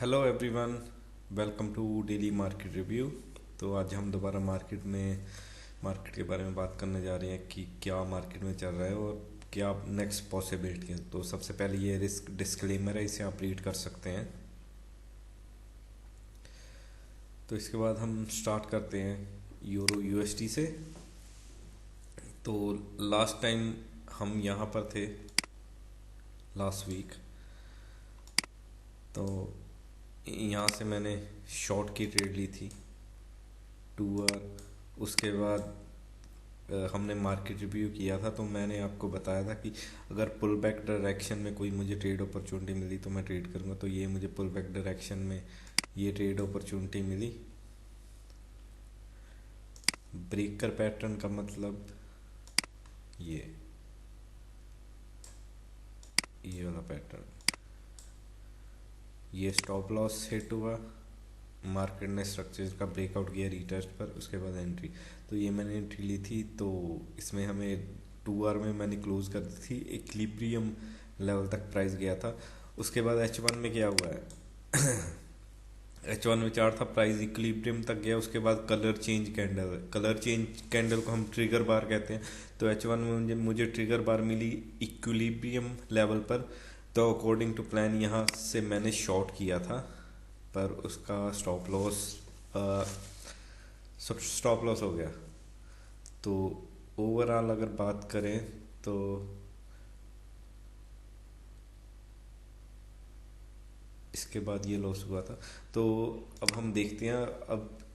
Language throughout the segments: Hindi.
Hello everyone, welcome to daily market review. तो आज हम दोबारा मार्केट के बारे में बात करने जा रहे हैं कि क्या मार्केट में चल रहा है और क्या नेक्स्ट पॉसिबिलिटी है। तो सबसे पहले ये रिस्क डिस्क्लेमर है, इसे आप रीड कर सकते हैं। तो इसके बाद हम स्टार्ट करते हैं यूरो यूएसडी से। तो लास्ट टाइम हम यहाँ पर थे, लास्ट वीक। तो यहाँ से मैंने शॉर्ट की ट्रेड ली थी 2 आवर। उसके बाद हमने मार्केट रिव्यू किया था, तो मैंने आपको बताया था कि अगर पुल बैक डायरेक्शन में कोई मुझे ट्रेड अपॉर्चुनिटी मिली तो मैं ट्रेड करूँगा। तो ये मुझे पुल बैक डायरेक्शन में ये ट्रेड अपॉर्चुनिटी मिली। ब्रेकर पैटर्न का मतलब ये ये वाला पैटर्न, ये स्टॉप लॉस हिट हुआ, मार्केट ने स्ट्रक्चर का ब्रेकआउट किया रिटेस्ट पर, उसके बाद एंट्री। तो ये मैंने एंट्री ली थी। तो इसमें हमें 2 आवर में मैंने क्लोज कर दी थी, इक्विलिब्रियम लेवल तक प्राइस गया था। उसके बाद H1 में क्या हुआ है H1 में चार था, प्राइस इक्विलिब्रियम तक गया। उसके बाद कलर चेंज कैंडल को हम ट्रिगर बार कहते हैं। तो H1 में मुझे ट्रिगर बार मिली इक्विलिब्रियम लेवल पर। तो अकॉर्डिंग टू प्लान यहाँ से मैंने शॉर्ट किया था, पर उसका स्टॉप लॉस हो गया। तो ओवरऑल अगर बात करें तो इसके बाद ये लॉस हुआ था। तो अब हम देखते हैं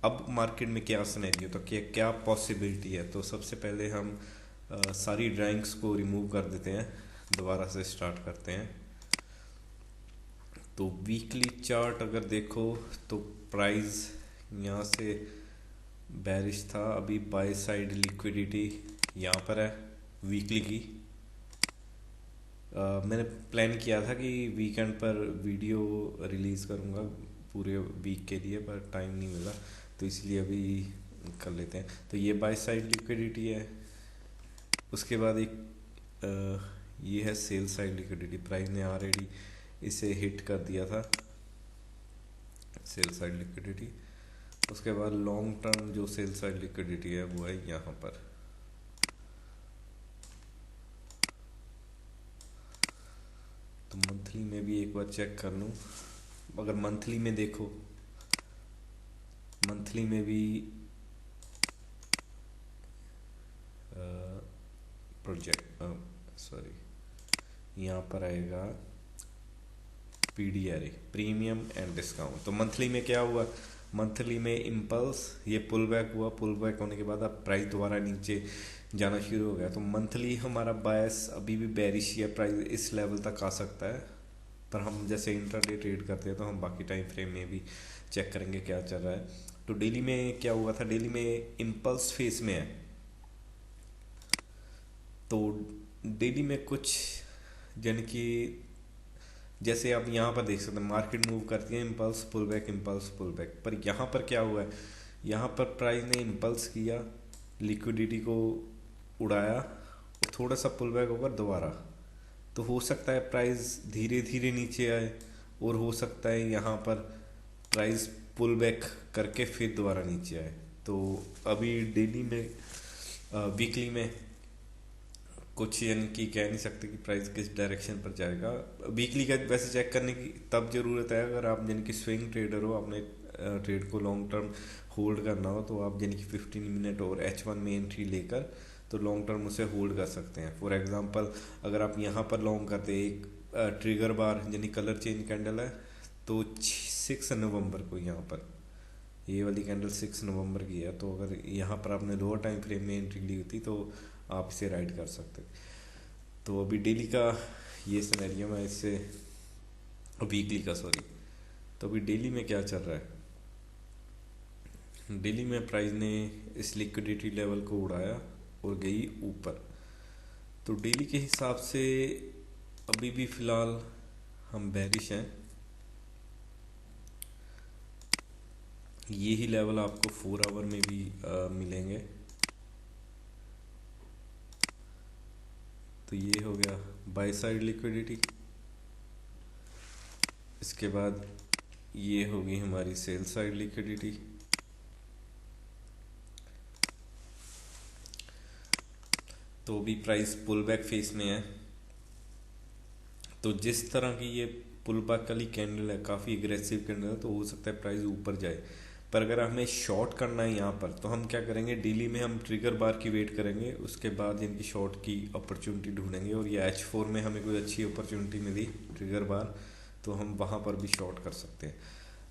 अब मार्केट में क्या सिनेरियो, तो क्या क्या पॉसिबिलिटी है। तो सबसे पहले हम सारी ड्राइंग्स को रिमूव कर देते हैं, दोबारा से स्टार्ट करते हैं। तो वीकली चार्ट अगर देखो तो प्राइस यहाँ से बेरिश था। अभी बाय साइड लिक्विडिटी यहाँ पर है वीकली की। मैंने प्लान किया था कि वीकेंड पर वीडियो रिलीज़ करूँगा पूरे वीक के लिए, पर टाइम नहीं मिला, तो इसलिए अभी कर लेते हैं। तो ये बाय साइड लिक्विडिटी है। उसके बाद ये है सेल साइड लिक्विडिटी। प्राइस ने ऑलरेडी इसे हिट कर दिया था, सेल साइड लिक्विडिटी। उसके बाद लॉन्ग टर्म जो सेल साइड लिक्विडिटी है वो है यहाँ पर। तो मंथली में भी एक बार चेक कर लूँ। अगर मंथली में देखो, मंथली में भी प्रोजेक्ट यहाँ पर आएगा पीडीआरए, प्रीमियम एंड डिस्काउंट। तो मंथली में क्या हुआ, मंथली में इम्पल्स ये पुल बैक हुआ। पुल बैक होने के बाद अब प्राइस दोबारा नीचे जाना शुरू हो गया। तो मंथली हमारा बायस अभी भी बेरिश है, प्राइस इस लेवल तक आ सकता है। पर हम जैसे इंट्राडे ट्रेड करते हैं तो हम बाकी टाइम फ्रेम में भी चेक करेंगे क्या चल रहा है। तो डेली में क्या हुआ था, डेली में इम्पल्स फेस में है। तो डेली में कुछ यानी कि जैसे आप यहाँ पर देख सकते हैं मार्केट मूव करती है इम्पल्स पुल बैक। पर यहाँ पर क्या हुआ है, यहाँ पर प्राइस ने इम्पल्स किया, लिक्विडिटी को उड़ाया और थोड़ा सा पुल बैक होकर दोबारा। तो हो सकता है प्राइस धीरे धीरे नीचे आए, और हो सकता है यहाँ पर प्राइस पुल बैक करके फिर दोबारा नीचे आए। तो अभी डेली में वीकली में कुछ यानी कि कह नहीं सकते कि प्राइस किस डायरेक्शन पर जाएगा। वीकली का वैसे चेक करने की तब ज़रूरत है अगर आप यानी कि स्विंग ट्रेडर हो, अपने ट्रेड को लॉन्ग टर्म होल्ड करना हो। तो आप यानी कि 15 मिनट और H1 में एंट्री लेकर तो लॉन्ग टर्म उसे होल्ड कर सकते हैं। फॉर एग्जांपल अगर आप यहाँ पर लॉन्ग करते एक ट्रिगर बार यानी कलर चेंज कैंडल है, तो 6 नवंबर को यहाँ पर ये वाली कैंडल 6 नवंबर की है। तो अगर यहाँ पर आपने लोअर टाइम फ्रेम में एंट्री ली होती तो आप इसे राइड कर सकते। तो अभी डेली का ये सिनेरियो है, इससे वीकली का सॉरी। तो अभी डेली में क्या चल रहा है, डेली में प्राइस ने इस लिक्विडिटी लेवल को उड़ाया और गई ऊपर। तो डेली के हिसाब से अभी भी फ़िलहाल हम बेरिश हैं। ये ही लेवल आपको 4 आवर में भी मिलेंगे। तो ये हो गया बाय साइड लिक्विडिटी। इसके बाद ये होगी हमारी सेल साइड लिक्विडिटी। तो भी प्राइस पुल बैक फेस में है। तो जिस तरह की ये पुल बैक वाली कैंडल है, काफ़ी एग्रेसिव कैंडल है, तो हो सकता है प्राइस ऊपर जाए। पर अगर हमें शॉर्ट करना है यहाँ पर, तो हम क्या करेंगे, डेली में हम ट्रिगर बार की वेट करेंगे, उसके बाद इनकी शॉर्ट की अपॉर्चुनिटी ढूंढेंगे। और ये H4 में हमें कोई अच्छी अपॉर्चुनिटी मिली ट्रिगर बार, तो हम वहाँ पर भी शॉर्ट कर सकते हैं।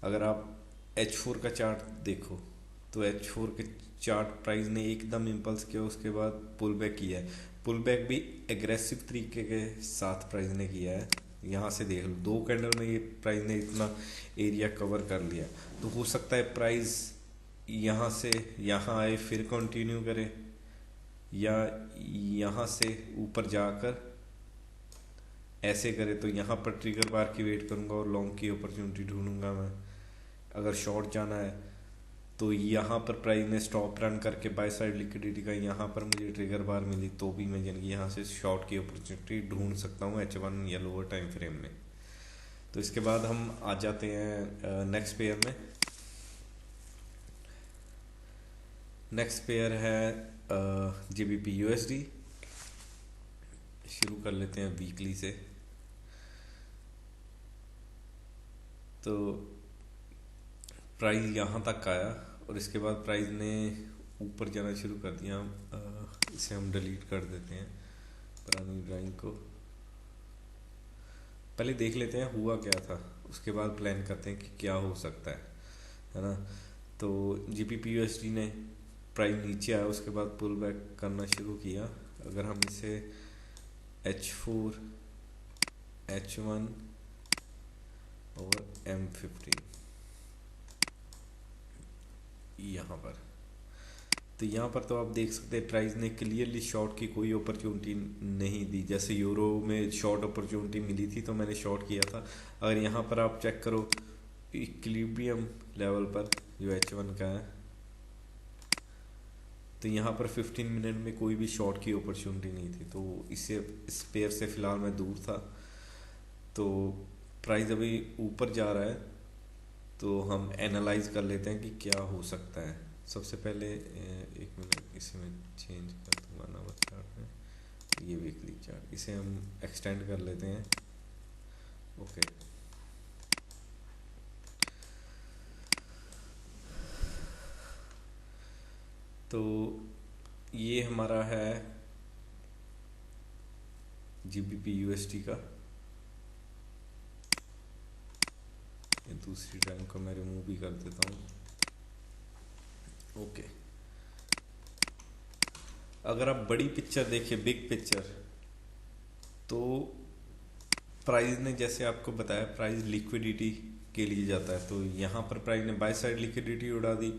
अगर आप H4 का चार्ट देखो, तो H4 के चार्ट प्राइस ने एकदम इम्पल्स किया, उसके बाद पुल बैक किया है। पुल बैक भी एग्रेसिव तरीके के साथ प्राइस ने किया है। यहाँ से देख लो, 2 कैंडल में ये प्राइस ने इतना एरिया कवर कर लिया। तो हो सकता है प्राइस यहाँ से यहाँ आए, फिर कंटिन्यू करे, या यहाँ से ऊपर जाकर ऐसे करे। तो यहाँ पर ट्रिगर बार की वेट करूँगा और लॉन्ग की अपॉर्चुनिटी ढूंढूंगा मैं। अगर शॉर्ट जाना है तो यहाँ पर प्राइस ने स्टॉप रन करके बाय साइड लिक्विडिटी का यहाँ पर मुझे ट्रिगर बार मिली, तो भी मैं यानी यहाँ से शॉर्ट की अपॉर्चुनिटी ढूंढ सकता हूँ H1 या लोअर टाइम फ्रेम में। तो इसके बाद हम आ जाते हैं नेक्स्ट पेयर में। नेक्स्ट पेयर है GBP USD। शुरू कर लेते हैं वीकली से। तो प्राइस यहाँ तक आया और इसके बाद प्राइस ने ऊपर जाना शुरू कर दिया। इसे हम डिलीट कर देते हैं, पुरानी ड्राइंग को। पहले देख लेते हैं हुआ क्या था, उसके बाद प्लान करते हैं कि क्या हो सकता है ना। तो GBP USD ने प्राइस नीचे आया, उसके बाद पुल बैक करना शुरू किया। अगर हम इसे H4, H1 और M15 यहाँ पर, तो यहाँ पर तो आप देख सकते हैं प्राइस ने क्लियरली शॉर्ट की कोई अपॉर्चुनिटी नहीं दी। जैसे यूरो में शॉर्ट अपॉर्चुनिटी मिली थी तो मैंने शॉर्ट किया था। अगर यहाँ पर आप चेक करो इक्विलिब्रियम लेवल पर जो H1 का है, तो यहाँ पर 15 मिनट में कोई भी शॉर्ट की अपॉर्चुनिटी नहीं थी। तो इस पेयर से फ़िलहाल मैं दूर था। तो प्राइस अभी ऊपर जा रहा है, तो हम एनालाइज कर लेते हैं कि क्या हो सकता है। सबसे पहले एक मिनट, इसे मैं चेंज कर दूंगा ना चार्ट में। ये वीकली चार्ट, इसे हम एक्सटेंड कर लेते हैं। ओके, तो ये हमारा है GBP USD का। ये दूसरी ड्राइंग को मैं रिमूव भी कर देता हूँ। ओके, अगर आप बड़ी पिक्चर देखिए, बिग पिक्चर, तो प्राइस ने जैसे आपको बताया प्राइस लिक्विडिटी के लिए जाता है। तो यहाँ पर प्राइस ने बाय साइड लिक्विडिटी उड़ा दी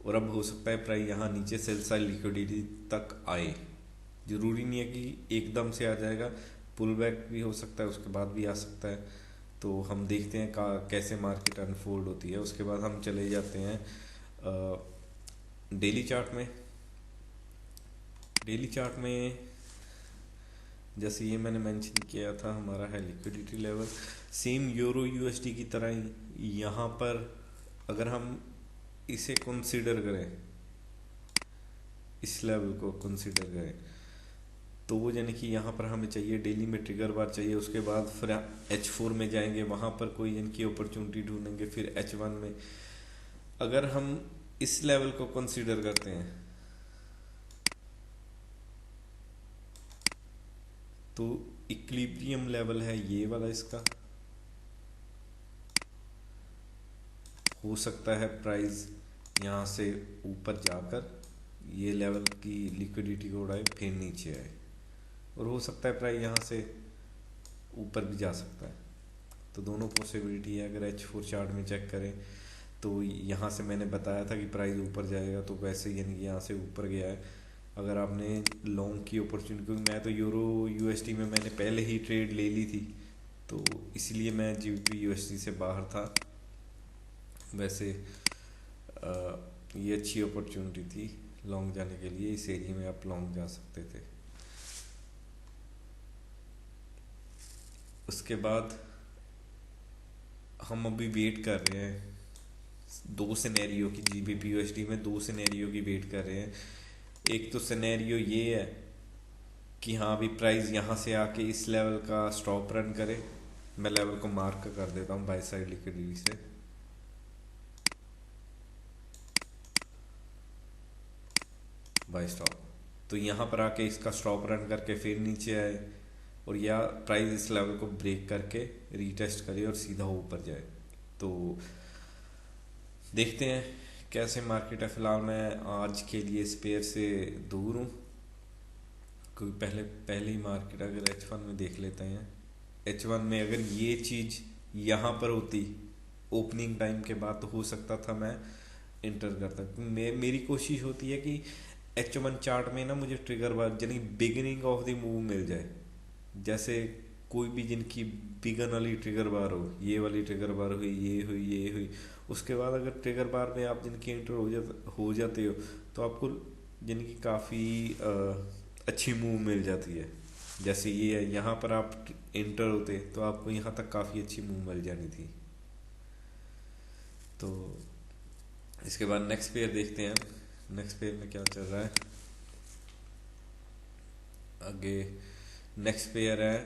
और अब हो सकता है प्राइस यहाँ नीचे सेल साइड लिक्विडिटी तक आए। ज़रूरी नहीं है कि एकदम से आ जाएगा, पुल बैक भी हो सकता है, उसके बाद भी आ सकता है। तो हम देखते हैं कैसे मार्केट अनफोल्ड होती है। उसके बाद हम चले जाते हैं डेली चार्ट में। डेली चार्ट में जैसे ये मैंने मेंशन किया था, हमारा है liquidity level same euro USD की तरह ही। यहाँ पर अगर हम इसे कंसीडर करें, इस लेवल को कंसीडर करें, तो वो यानी कि यहाँ पर हमें चाहिए डेली में ट्रिगर बार चाहिए। उसके बाद फिर H4 में जाएंगे, वहाँ पर कोई इनकी अपॉर्चुनिटी ढूंढेंगे। फिर H1 में अगर हम इस लेवल को कंसीडर करते हैं, तो इक्विलिब्रियम लेवल है ये वाला। इसका हो सकता है प्राइस यहाँ से ऊपर जाकर ये लेवल की लिक्विडिटी को उड़ाए, फिर नीचे आए, और हो सकता है प्राइस यहाँ से ऊपर भी जा सकता है। तो दोनों पॉसिबिलिटी है। अगर H4 चार्ट में चेक करें तो यहाँ से मैंने बताया था कि प्राइस ऊपर जाएगा, तो वैसे यानी कि यहाँ से ऊपर गया है। अगर आपने लॉन्ग की अपॉर्चुनिटी, क्योंकि मैं तो यूरो USD में मैंने पहले ही ट्रेड ले ली थी, तो इसलिए मैं GBP USD से बाहर था। वैसे ये अच्छी अपॉर्चुनिटी थी लॉन्ग जाने के लिए, इस एरिया में आप लॉन्ग जा सकते थे। उसके बाद हम अभी वेट कर रहे हैं दो सिनेरियो की, जीबीपी यूएसडी में दो सिनेरियो की वेट कर रहे हैं। एक तो सिनेरियो ये है कि हाँ अभी प्राइस यहाँ से आके इस लेवल का स्टॉप रन करे। मैं लेवल को मार्क कर देता हूँ बाई साइड लिक्विडिटी से। बाई स्टॉप, तो यहाँ पर आके इसका स्टॉप रन करके फिर नीचे आए, और या प्राइस इस लेवल को ब्रेक करके रीटेस्ट करे और सीधा ऊपर जाए। तो देखते हैं कैसे मार्केट है। फिलहाल मैं आज के लिए इस पेयर से दूर हूँ, क्योंकि पहले पहले ही मार्केट अगर H1 में देख लेते हैं, H1 में अगर ये चीज़ यहाँ पर होती ओपनिंग टाइम के बाद, तो हो सकता था मैं इंटर करता। मेरी कोशिश होती है कि H1 चार्ट में ना मुझे ट्रिगर बार यानी बिगिनिंग ऑफ द मूव मिल जाए। जैसे कोई भी जिनकी बिगन वाली ट्रिगर बार हो, ये वाली ट्रिगर बार हुई, ये हुई, ये हुई, उसके बाद अगर ट्रिगर बार में आप जिनकी एंटर हो जाते हो, तो आपको जिनकी काफ़ी अच्छी मूव मिल जाती है। जैसे ये है, यहाँ पर आप एंटर होते तो आपको यहाँ तक काफ़ी अच्छी मूव मिल जानी थी। तो इसके बाद नेक्स्ट पेयर देखते हैं। नेक्स्ट पेयर में क्या चल रहा है आगे। नेक्स्ट पेयर है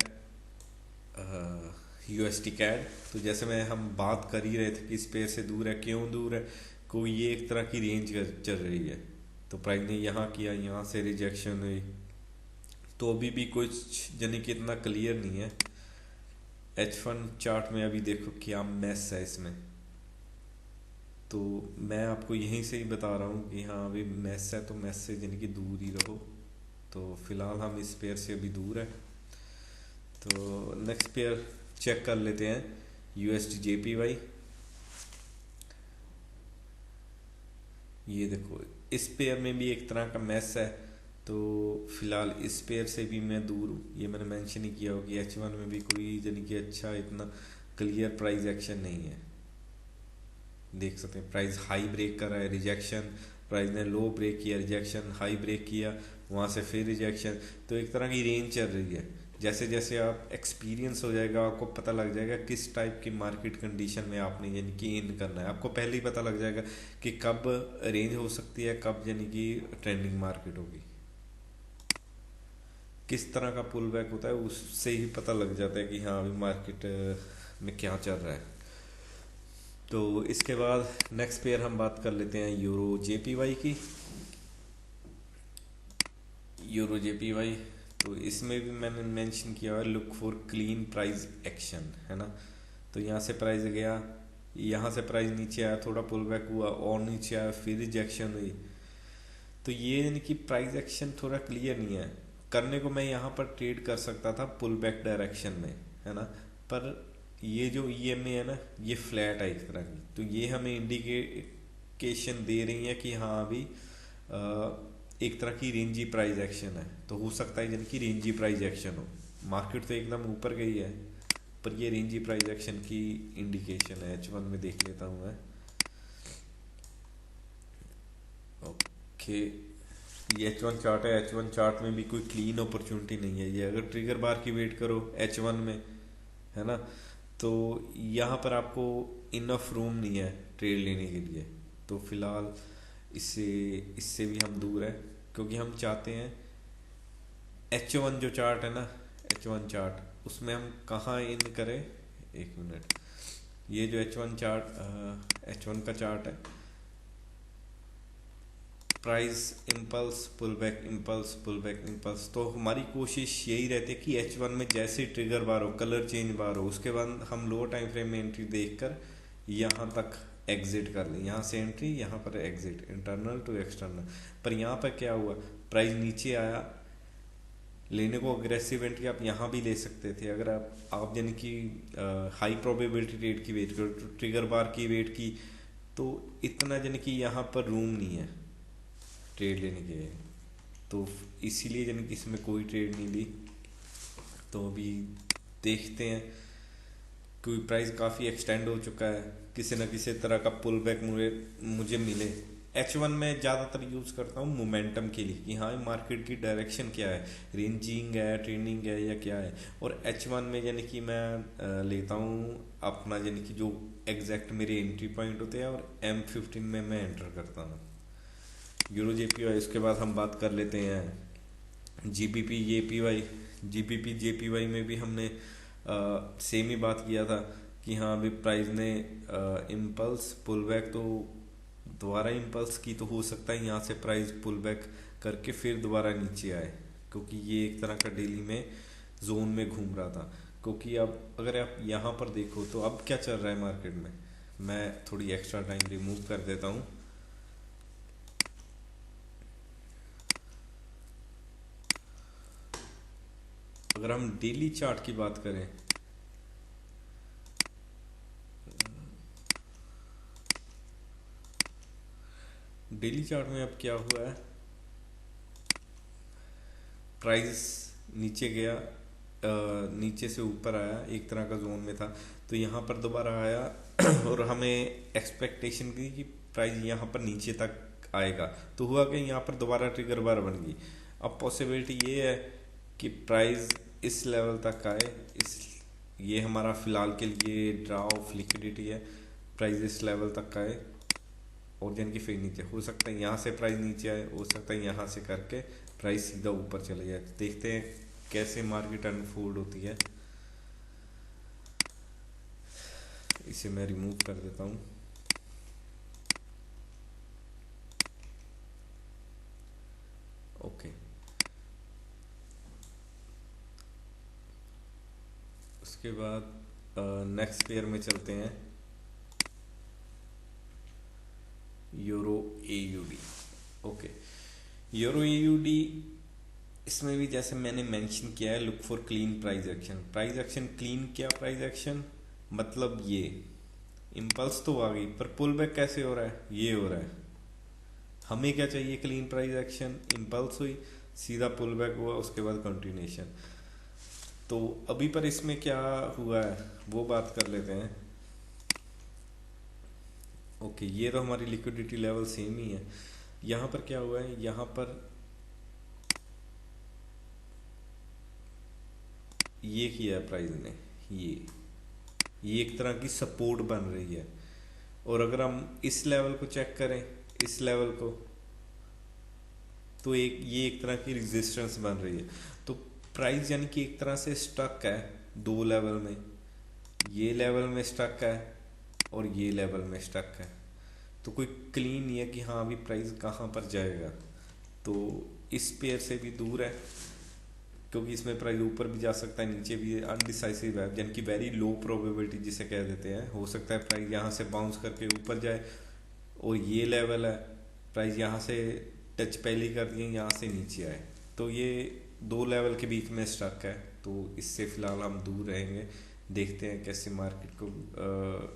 यूएसटी कैड। तो जैसे मैं हम बात कर ही रहे थे कि इस पेयर से दूर है, क्यों दूर है, कोई ये एक तरह की रेंज चल रही है। तो प्राइस ने यहाँ किया, यहाँ से रिजेक्शन हुई, तो अभी भी कुछ यानी कि इतना क्लियर नहीं है। H1 चार्ट में अभी देखो क्या मैस है इसमें। तो मैं आपको यहीं से ही बता रहा हूँ कि हाँ अभी मैस है, तो मैस से यानी कि दूर ही रहो। तो फिलहाल हम इस पेयर से अभी दूर है। तो नेक्स्ट पेयर चेक कर लेते हैं, यूएसडी जेपीवाई। ये देखो इस पेयर में भी एक तरह का मैस है। तो फिलहाल इस पेयर से भी मैं दूर हूँ। ये मैंने मेंशन ही किया हो कि H1 में भी कोई यानी कि अच्छा इतना क्लियर प्राइस एक्शन नहीं है। देख सकते हैं प्राइस हाई ब्रेक कर रहा है, रिजेक्शन, प्राइस ने लो ब्रेक किया, रिजेक्शन, हाई ब्रेक किया, वहाँ से फिर रिजेक्शन। तो एक तरह की रेंज चल रही है। जैसे जैसे आप एक्सपीरियंस हो जाएगा, आपको पता लग जाएगा किस टाइप की मार्केट कंडीशन में आपने यानी कि इन करना है। आपको पहले ही पता लग जाएगा कि कब रेंज हो सकती है, कब यानी कि ट्रेंडिंग मार्केट होगी। किस तरह का पुल बैक होता है उससे ही पता लग जाता है कि हाँ अभी मार्केट में क्या चल रहा है। तो इसके बाद नेक्स्ट पेयर हम बात कर लेते हैं यूरो जेपीवाई की। यूरो जेपीवाई, तो इसमें भी मैंने मेंशन किया हुआ है look for clean price action, है ना। तो यहाँ से प्राइस गया, यहाँ से प्राइस नीचे आया, थोड़ा पुल बैक हुआ और नीचे आया, फिर रिजेक्शन हुई। तो ये यानी कि प्राइस एक्शन थोड़ा क्लियर नहीं है। करने को मैं यहाँ पर ट्रेड कर सकता था पुल बैक डायरेक्शन में, है ना, पर ये जो ईएमए है ना, ये फ्लैट है एक तरह की। तो ये हमें इंडिकेशन दे रही है कि हाँ अभी एक तरह की रेंजी प्राइस एक्शन है। तो हो सकता है जिनकी रेंजी प्राइस एक्शन हो। मार्केट तो एकदम ऊपर गई है, पर ये रेंजी प्राइस एक्शन की इंडिकेशन है। H1 में देख लेता हूँ मैं। ओके, ये H1 चार्ट है। H1 चार्ट में भी कोई क्लीन अपॉर्चुनिटी नहीं है। ये अगर ट्रिगर बार की वेट करो H1 में, है ना, तो यहाँ पर आपको इनफ रूम नहीं है ट्रेड लेने के लिए। तो फिलहाल इससे इससे भी हम दूर है, क्योंकि हम चाहते हैं H1 जो चार्ट है ना, H1 चार्ट, उसमें हम कहाँ इन करें। एक मिनट, ये जो H1 चार्ट H1 का चार्ट है, price impulse pull back, impulse pull back, impulse. तो हमारी कोशिश यही रहती है कि H1 में जैसे ट्रिगर बार हो, कलर चेंज बार हो, उसके बाद हम लोअर टाइम फ्रेम में एंट्री देखकर यहाँ तक एग्जिट कर लें। यहाँ से एंट्री, यहाँ पर एग्जिट, इंटरनल टू एक्सटर्नल। पर यहाँ पर क्या हुआ, प्राइस नीचे आया, लेने को अग्रेसिव एंट्री आप यहाँ भी ले सकते थे। अगर आप यानी कि हाई प्रोबेबिलिटी ट्रेड की वेट करो, ट्रिगर बार की वेट की, तो इतना यानी कि यहाँ पर रूम नहीं है ट्रेड लेने के लिए। तो इसीलिए यानी कि इसमें कोई ट्रेड नहीं ली। तो अभी देखते हैं, क्योंकि प्राइस काफ़ी एक्सटेंड हो चुका है, किसी न किसी तरह का पुल बैक मुझे मिले। H1 में ज़्यादातर यूज़ करता हूँ मोमेंटम के लिए कि हाँ मार्केट की डायरेक्शन क्या है, रेंजिंग है, ट्रेंडिंग है या क्या है। और H1 में यानी कि मैं लेता हूँ अपना यानी कि जो एग्जैक्ट मेरे एंट्री पॉइंट होते हैं, और M15 में मैं एंटर करता हूँ यूरो JPY। उसके बाद हम बात कर लेते हैं GBP JPY। GBP JPY में भी हमने सेम ही बात किया था कि हाँ अभी प्राइस ने इम्पल्स पुल बैक, तो दोबारा इम्पल्स की तो हो सकता है यहाँ से प्राइस पुल बैक करके फिर दोबारा नीचे आए, क्योंकि ये एक तरह का डेली में जोन में घूम रहा था। क्योंकि अब अगर आप यहाँ पर देखो तो अब क्या चल रहा है मार्केट में, मैं थोड़ी एक्स्ट्रा टाइम रिमूव कर देता हूँ। अगर हम डेली चार्ट की बात करें, डेली चार्ट में अब क्या हुआ है, प्राइस नीचे गया, नीचे से ऊपर आया, एक तरह का जोन में था, तो यहाँ पर दोबारा आया और हमें एक्सपेक्टेशन की कि प्राइस यहाँ पर नीचे तक आएगा, तो हुआ कि यहाँ पर दोबारा ट्रिगर बार बन गई। अब पॉसिबिलिटी ये है कि प्राइस इस लेवल तक आए, इस ये हमारा फिलहाल के लिए ड्रा ऑफ लिक्विडिटी है, प्राइस इस लेवल तक आए और जन की फिर नीचे, हो सकता है यहाँ से प्राइस नीचे आए, हो सकता है यहाँ से करके प्राइस सीधा ऊपर चले जाए। देखते हैं कैसे मार्केट अनफोल्ड होती है। इसे मैं रिमूव कर देता हूँ। ओके, उसके बाद नेक्स्ट पेयर में चलते हैं, euro AUD। Okay, euro AUD, इसमें भी जैसे मैंने मेंशन किया है, look for clean price action. Price action clean, क्या प्राइस एक्शन मतलब ये इम्पल्स तो आ गई, पर पुल बैक कैसे हो रहा है, ये हो रहा है। हमें क्या चाहिए, क्लीन प्राइस एक्शन, इम्पल्स हुई, सीधा पुल बैक हुआ, उसके बाद कंटिन्यूएशन। तो अभी पर इसमें क्या हुआ है वो बात कर लेते हैं। ओके, ये तो हमारी लिक्विडिटी लेवल सेम ही है। यहाँ पर क्या हुआ है, यहाँ पर ये किया है प्राइस ने, ये एक तरह की सपोर्ट बन रही है। और अगर हम इस लेवल को चेक करें, इस लेवल को, तो ये एक तरह की रेजिस्टेंस बन रही है। तो प्राइस यानी कि एक तरह से स्टक है दो लेवल में, ये लेवल में स्टक है और ये लेवल में स्टक है। तो कोई क्लीन नहीं है कि हाँ अभी प्राइस कहाँ पर जाएगा। तो इस पेयर से भी दूर है, क्योंकि इसमें प्राइस ऊपर भी जा सकता है, नीचे भी, अनडिसाइसिव है, यानी कि वेरी लो प्रोबेबिलिटी जिसे कह देते हैं। हो सकता है प्राइस यहाँ से बाउंस करके ऊपर जाए, और ये लेवल है, प्राइस यहाँ से टच पहले कर दिए, यहाँ से नीचे आए, तो ये दो लेवल के बीच में स्टक है। तो इससे फिलहाल हम दूर रहेंगे, देखते हैं कैसे मार्केट को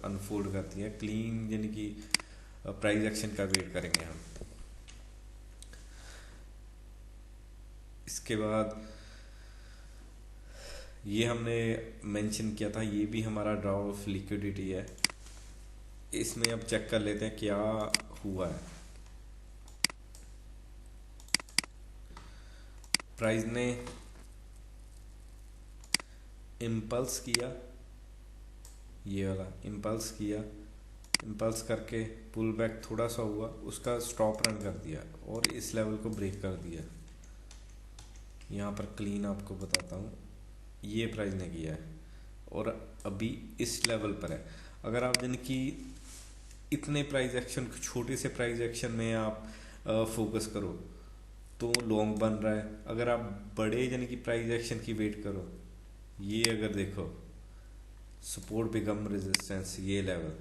अनफोल्ड करती है। क्लीन यानी कि प्राइस एक्शन का वेट करेंगे हम। इसके बाद ये हमने मेंशन किया था, ये भी हमारा ड्रॉ ऑफ लिक्विडिटी है। इसमें अब चेक कर लेते हैं क्या हुआ है। प्राइस ने इम्पल्स किया, ये वाला इम्पल्स किया, इम्पल्स करके पुल बैक थोड़ा सा हुआ, उसका स्टॉप रन कर दिया और इस लेवल को ब्रेक कर दिया। यहाँ पर क्लीन आपको बताता हूँ, ये प्राइस ने किया है और अभी इस लेवल पर है। अगर आप यानी कि इतने प्राइस एक्शन, छोटे से प्राइस एक्शन में आप फोकस करो तो लॉन्ग बन रहा है। अगर आप बड़े यानी कि प्राइस एक्शन की वेट करो, ये अगर देखो सपोर्ट बिकम रेजिस्टेंस, ये लेवल,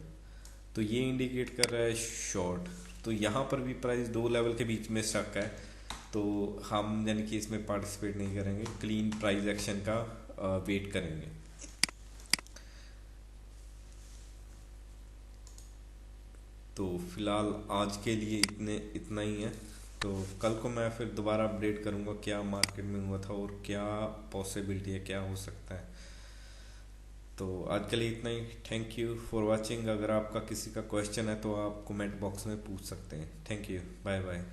तो ये इंडिकेट कर रहा है शॉर्ट। तो यहाँ पर भी प्राइस दो लेवल के बीच में स्टक है, तो हम यानी कि इसमें पार्टिसिपेट नहीं करेंगे, क्लीन प्राइस एक्शन का वेट करेंगे। तो फिलहाल आज के लिए इतना ही है। तो कल को मैं फिर दोबारा अपडेट करूँगा क्या मार्केट में हुआ था और क्या पॉसिबिलिटी है, क्या हो सकता है। तो आज के लिए इतना ही। Thank you for watching. अगर आपका किसी का क्वेश्चन है तो आप कमेंट बॉक्स में पूछ सकते हैं। Thank you, bye bye.